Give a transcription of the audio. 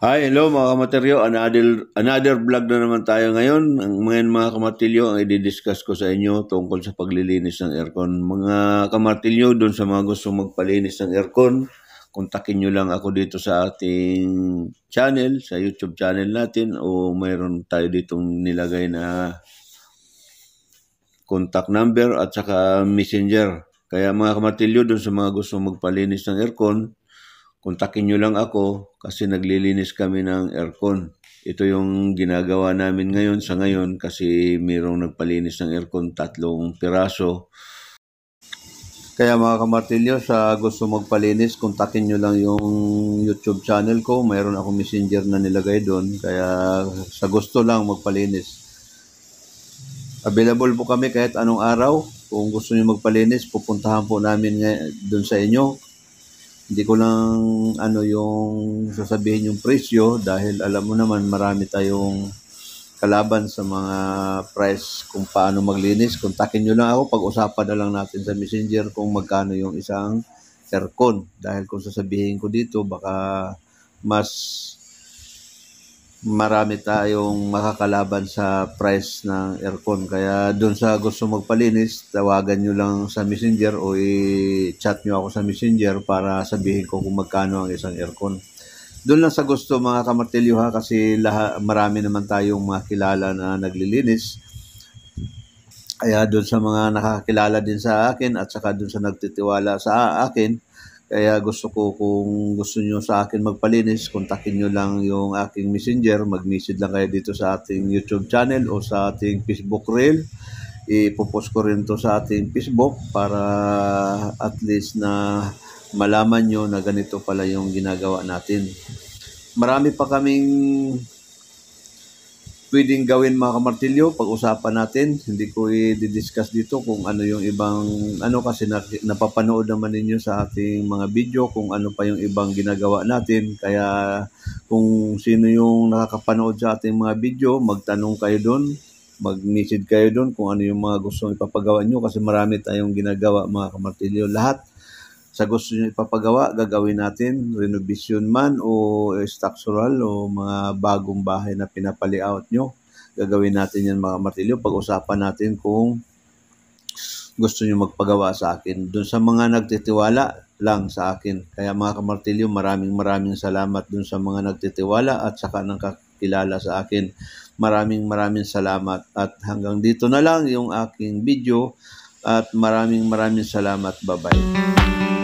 Hi, hello mga kamateryo. Another vlog na naman tayo ngayon. Ngayon mga kamatilyo, ang i-discuss ko sa inyo tungkol sa paglilinis ng aircon. Mga kamatilyo, doon sa mga gusto magpalinis ng aircon, kontakin nyo lang ako dito sa ating channel, sa YouTube channel natin, o mayroon tayo ditong nilagay na contact number at saka messenger. Kaya mga kamatilyo, doon sa mga gusto magpalinis ng aircon, kontakin nyo lang ako kasi naglilinis kami ng aircon. Ito yung ginagawa namin ngayon sa ngayon kasi mayroong nagpalinis ng aircon 3 piraso. Kaya mga kamartilyo, sa gusto magpalinis, kontakin nyo lang yung YouTube channel ko. Mayroon akong messenger na nilagay doon. Kaya sa gusto lang magpalinis. Available po kami kahit anong araw. Kung gusto nyo magpalinis, pupuntahan po namin doon sa inyo. Hindi ko lang yung sasabihin yung presyo dahil alam mo naman marami tayong kalaban sa mga price kung paano maglinis. Kontakin nyo lang ako, pag-usapan na lang natin sa messenger kung magkano yung isang aircon. Dahil kung sasabihin ko dito, baka mas marami tayong makakalaban sa price ng aircon. Kaya doon sa gusto magpalinis, tawagan nyo lang sa messenger o i-chat nyo ako sa messenger para sabihin ko kung magkano ang isang aircon. Doon lang sa gusto mga kamartilyo ha, kasi marami naman tayong mga kilala na naglilinis. Kaya doon sa mga nakakilala din sa akin at saka doon sa nagtitiwala sa akin, kaya gusto ko kung gusto nyo sa akin magpalinis, kontakin nyo lang yung aking messenger. Mag-message lang kayo dito sa ating YouTube channel o sa ating Facebook reel. Ipopost ko rin to sa ating Facebook para at least na malaman nyo na ganito pala yung ginagawa natin. Marami pa kaming pwedeng gawin mga kamartilyo, pag-usapan natin. Hindi ko i-discuss dito kung ano yung ibang, kasi napapanood naman ninyo sa ating mga video kung ano pa yung ibang ginagawa natin. Kaya kung sino yung nakakapanood sa ating mga video, magtanong kayo doon, mag-message kayo doon kung ano yung mga gustong ipapagawa nyo kasi marami tayong ginagawa mga kamartilyo. Lahat sa gusto nyo ipapagawa, gagawin natin, renovation man o structural o mga bagong bahay na pinapali-out nyo. Gagawin natin yan mga martilyo. Pag-usapan natin kung gusto nyo magpagawa sa akin. Doon sa mga nagtitiwala lang sa akin. Kaya mga kamartilyo, maraming salamat doon sa mga nagtitiwala at saka nang kakilala sa akin. Maraming salamat. At hanggang dito na lang yung aking video at maraming salamat. Bye-bye.